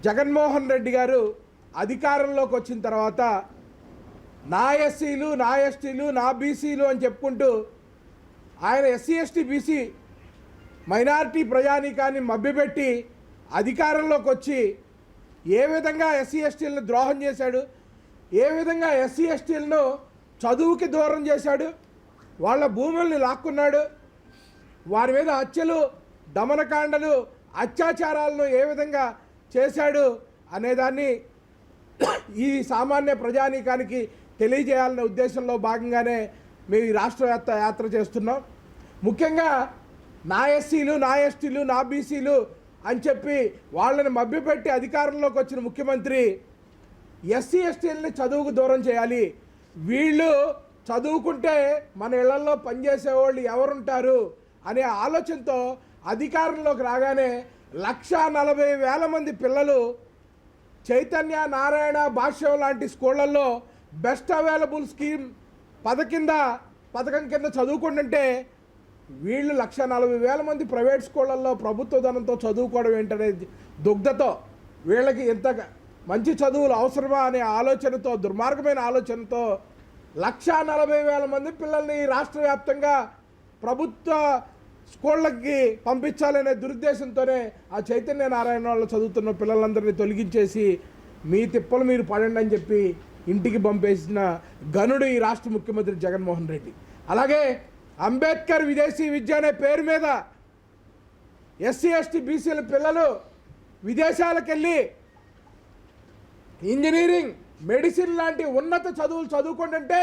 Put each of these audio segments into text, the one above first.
జగన్మోహన్ రెడ్డి గారు అధికారంలోకి వచ్చిన తర్వాత నా ఎస్సీలు, నా ఎస్టీలు, నా బీసీలు అని చెప్పుకుంటూ ఆయన ఎస్సీ ఎస్టీ బీసీ మైనారిటీ ప్రజానీకాన్ని మభ్యపెట్టి అధికారంలోకి వచ్చి ఏ విధంగా ఎస్సీ ఎస్టీలను ద్రోహం చేశాడు, ఏ విధంగా ఎస్సీ ఎస్టీలను చదువుకి దూరం చేశాడు, వాళ్ళ భూముల్ని లాక్కున్నాడు, వారి మీద హత్యలు, దమనకాండలు, అత్యాచారాలను ఏ విధంగా చేశాడు అనేదాన్ని ఈ సామాన్య ప్రజానీకానికి తెలియజేయాలనే ఉద్దేశంలో భాగంగానే మేము ఈ రాష్ట్ర యాత్ర చేస్తున్నాం. ముఖ్యంగా నా ఎస్సీలు, నా ఎస్టీలు, నా బీసీలు అని చెప్పి వాళ్ళని మభ్యపెట్టి అధికారంలోకి వచ్చిన ముఖ్యమంత్రి ఎస్సీ ఎస్టీలని చదువుకు దూరం చేయాలి, వీళ్ళు చదువుకుంటే మన ఇళ్లలో పనిచేసేవాళ్ళు ఎవరుంటారు అనే ఆలోచనతో అధికారంలోకి రాగానే 1,40,000 మంది పిల్లలు చైతన్య, నారాయణ, భాష్యం లాంటి స్కూళ్ళల్లో బెస్ట్ అవైలబుల్ స్కీమ్ పథకం కింద చదువుకుంటుంటే వీళ్ళు 1,40,000 మంది ప్రైవేట్ స్కూళ్ళల్లో ప్రభుత్వ ధనంతో చదువుకోవడం ఏంటనే దుగ్ధతో వీళ్ళకి ఎంత మంచి చదువులు అవసరమా అనే ఆలోచనతో, దుర్మార్గమైన ఆలోచనతో 1,40,000 మంది పిల్లల్ని రాష్ట్ర వ్యాప్తంగా ప్రభుత్వ స్కూళ్ళకి పంపించాలనే దురుద్దేశంతోనే ఆ చైతన్య నారాయణ వాళ్ళు చదువుతున్న పిల్లలందరినీ తొలగించేసి మీ తిప్పలు మీరు పడండి అని చెప్పి ఇంటికి పంపేసిన గనుడు ఈ రాష్ట్ర ముఖ్యమంత్రి జగన్మోహన్ రెడ్డి. అలాగే అంబేద్కర్ విదేశీ విద్య అనే పేరు మీద ఎస్సీ ఎస్టీ బీసీల పిల్లలు విదేశాలకు వెళ్ళి ఇంజనీరింగ్, మెడిసిన్ లాంటి ఉన్నత చదువులు చదువుకుంటుంటే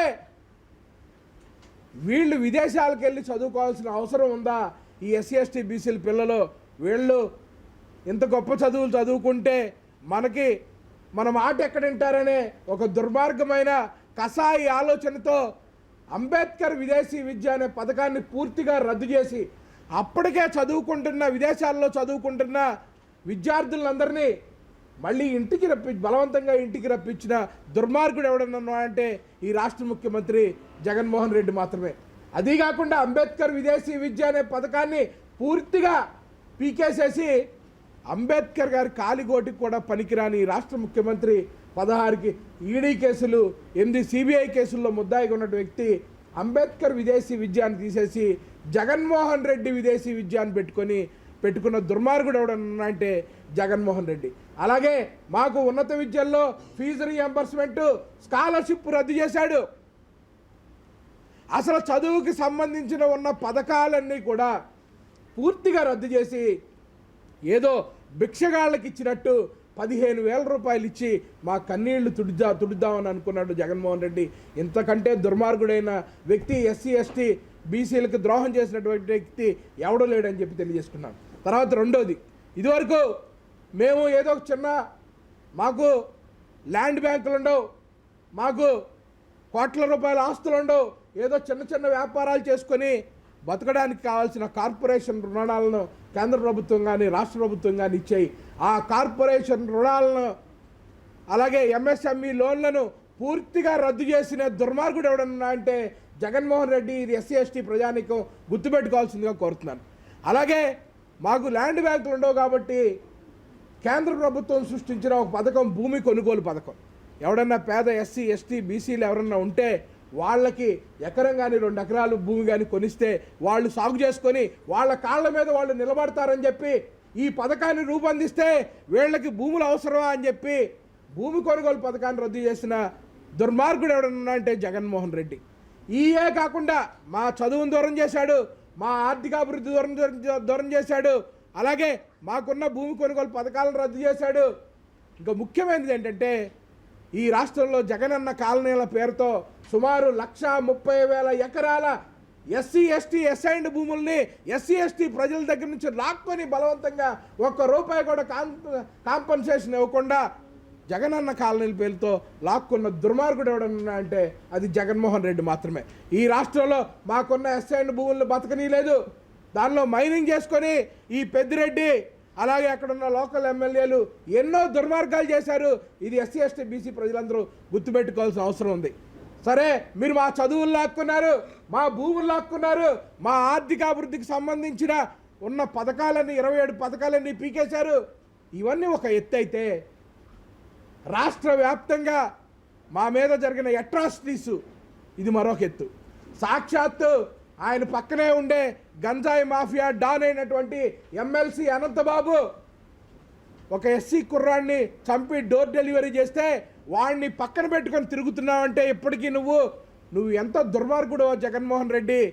వీళ్ళు విదేశాలకు వెళ్ళి చదువుకోవాల్సిన అవసరం ఉందా? ఈ ఎస్సీ ఎస్టీ బీసీల పిల్లలు వీళ్ళు ఇంత గొప్ప చదువులు చదువుకుంటే మన మాట ఎక్కడ వింటారనే ఒక దుర్మార్గమైన కసాయి ఆలోచనతో అంబేద్కర్ విదేశీ విద్య అనే పథకాన్ని పూర్తిగా రద్దు చేసి అప్పటికే విదేశాల్లో చదువుకుంటున్న విద్యార్థులందరినీ మళ్ళీ బలవంతంగా ఇంటికి రప్పించిన దుర్మార్గుడు ఎవడన్నా అంటే ఈ రాష్ట్ర ముఖ్యమంత్రి జగన్మోహన్ రెడ్డి మాత్రమే. అదీ కాకుండా అంబేద్కర్ విదేశీ విద్య అనే పథకాన్ని పూర్తిగా పీకేసేసి అంబేద్కర్ గారి కాలిగోటికి కూడా పనికిరాని ఈ రాష్ట్ర ముఖ్యమంత్రి 16కి ఈడీ కేసులు, 8 సిబిఐ కేసుల్లో ముద్దాయిగా ఉన్న వ్యక్తి అంబేద్కర్ విదేశీ విద్యాన్ని తీసేసి జగన్మోహన్ రెడ్డి విదేశీ విద్యాన్ని పెట్టుకున్న దుర్మార్గుడు ఎవడన్నా అంటే జగన్మోహన్ రెడ్డి. అలాగే మాకు ఉన్నత విద్యల్లో ఫీజు రీఎంబర్స్మెంట్, స్కాలర్షిప్ రద్దు చేశాడు. అసలు చదువుకి సంబంధించిన ఉన్న పథకాలన్నీ కూడా పూర్తిగా రద్దు చేసి ఏదో భిక్షగాళ్ళకి ఇచ్చినట్టు 15,000 రూపాయలు ఇచ్చి మా కన్నీళ్లు తుడుద్దామని అనుకున్నాడు జగన్మోహన్ రెడ్డి. ఇంతకంటే దుర్మార్గుడైన వ్యక్తి ఎస్సీ ఎస్టీ బీసీలకు ద్రోహం చేసినటువంటి వ్యక్తి ఎవడో లేడని చెప్పి తెలియజేసుకున్నాం. తర్వాత రెండోది, ఇదివరకు మేము ఏదో మాకు ల్యాండ్ బ్యాంకులు ఉండవు, మాకు కోట్ల రూపాయల ఆస్తులు ఉండవు, ఏదో చిన్న వ్యాపారాలు చేసుకొని బతకడానికి కావాల్సిన కార్పొరేషన్ రుణాలను కేంద్ర ప్రభుత్వం కానీ రాష్ట్ర ప్రభుత్వం కానీ ఇచ్చాయి. ఆ కార్పొరేషన్ రుణాలను అలాగే ఎంఎస్ఎంఈ లోన్లను పూర్తిగా రద్దు చేసిన దుర్మార్గుడు ఎవడన్నా అంటే జగన్మోహన్ రెడ్డి. ఇది ఎస్సీ ఎస్టీ ప్రజానీకం గుర్తుపెట్టుకోవాల్సిందిగా కోరుతున్నాను. అలాగే మాకు ల్యాండ్ బ్యాంకులు ఉండవు కాబట్టి కేంద్ర ప్రభుత్వం సృష్టించిన ఒక పథకం భూమి కొనుగోలు పథకం. ఎవడన్నా పేద ఎస్సీ ఎస్టీ బీసీలు ఎవరన్నా ఉంటే వాళ్ళకి ఎకరం కానీ 2 ఎకరాలు భూమి కానీ కొనిస్తే వాళ్ళు సాగు చేసుకొని వాళ్ళ కాళ్ళ మీద వాళ్ళు నిలబడతారని చెప్పి ఈ పథకాన్ని రూపొందిస్తే వీళ్ళకి భూములు అవసరమా అని చెప్పి భూమి కొనుగోలు పథకాన్ని రద్దు చేసిన దుర్మార్గుడు ఎవడన్నా అంటే జగన్మోహన్ రెడ్డి. ఈయే కాకుండా మా చదువును దూరం చేశాడు, మా ఆర్థికాభివృద్ధి దూరం చేశాడు, అలాగే మాకున్న భూమి కొనుగోలు పథకాలను రద్దు చేశాడు. ఇంకా ముఖ్యమైనది ఏంటంటే ఈ రాష్ట్రంలో జగనన్న కాలనీల పేరుతో సుమారు 1,30,000 ఎకరాల ఎస్సీ ఎస్టీ అసైన్డ్ భూముల్ని ఎస్సీ ఎస్టీ ప్రజల దగ్గర నుంచి లాక్కొని బలవంతంగా ₹1 కూడా కాంపన్సేషన్ ఇవ్వకుండా జగనన్న కాలనీల పేరుతో లాక్కున్న దుర్మార్గుడు ఎవడన్నా అంటే అది జగన్మోహన్ రెడ్డి మాత్రమే. ఈ రాష్ట్రంలో మాకున్న అసైన్డ్ భూములను బతకనీయలేదు, దానిలో మైనింగ్ చేసుకొని ఈ పెద్దిరెడ్డి అలాగే అక్కడున్న లోకల్ ఎమ్మెల్యేలు ఎన్నో దుర్మార్గాలు చేశారు. ఇది ఎస్సీ ఎస్టీ బీసీ ప్రజలందరూ గుర్తుపెట్టుకోవాల్సిన అవసరం ఉంది. సరే, మీరు మా చదువులు లాక్కున్నారు, మా భూములు లాక్కున్నారు, మా ఆర్థికాభివృద్ధికి సంబంధించిన ఉన్న పథకాలన్నీ 27 పథకాలన్నీ పీకేశారు. ఇవన్నీ ఒక ఎత్తు అయితే రాష్ట్ర వ్యాప్తంగా మా మీద జరిగిన అట్రాసిటీసు ఇది మరొక ఎత్తు. సాక్షాత్తు ఆయన పక్కనే ఉండే గంజాయి మాఫియా డాన్ అయినటువంటి ఎమ్మెల్సీ అనంతబాబు ఒక ఎస్సీ కుర్రాన్ని చంపి డోర్ డెలివరీ చేస్తే వాడిని పక్కన పెట్టుకొని తిరుగుతున్నావంటే ఇప్పటికీ నువ్వు ఎంత దుర్మార్గుడో జగన్మోహన్ రెడ్డి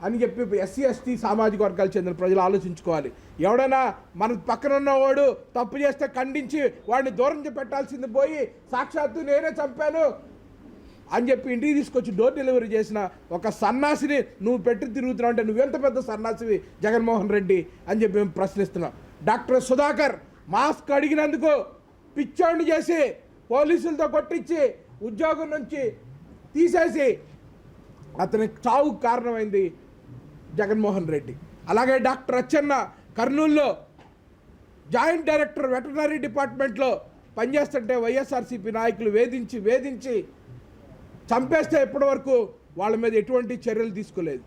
అని చెప్పి ఎస్సీ ఎస్టీ సామాజిక వర్గాలు చెందిన ప్రజలు ఆలోచించుకోవాలి. ఎవడైనా మన పక్కన ఉన్నవాడు తప్పు చేస్తే ఖండించి వాడిని దూరం పెట్టాల్సింది పోయి సాక్షాత్తు నేనే చంపాను అని చెప్పి ఇంటికి తీసుకొచ్చి డోర్ డెలివరీ చేసిన ఒక సన్నాసిని నువ్వు పెట్టి తిరుగుతున్నావు అంటే నువ్వెంత పెద్ద సన్నాసివి జగన్మోహన్ రెడ్డి అని చెప్పి మేము ప్రశ్నిస్తున్నాం. డాక్టర్ సుధాకర్ మాస్క్ అడిగినందుకు పిచ్చోడిని చేసి పోలీసులతో కొట్టించి ఉద్యోగం నుంచి తీసేసి అతని చావుకు కారణమైంది జగన్మోహన్ రెడ్డి. అలాగే డాక్టర్ అచ్చెన్న కర్నూలులో జాయింట్ డైరెక్టర్ వెటర్నరీ డిపార్ట్మెంట్లో పనిచేస్తుంటే వైఎస్ఆర్సీపీ నాయకులు వేధించి చంపేస్తే ఇప్పటివరకు వాళ్ళ మీద ఎటువంటి చర్యలు తీసుకోలేదు.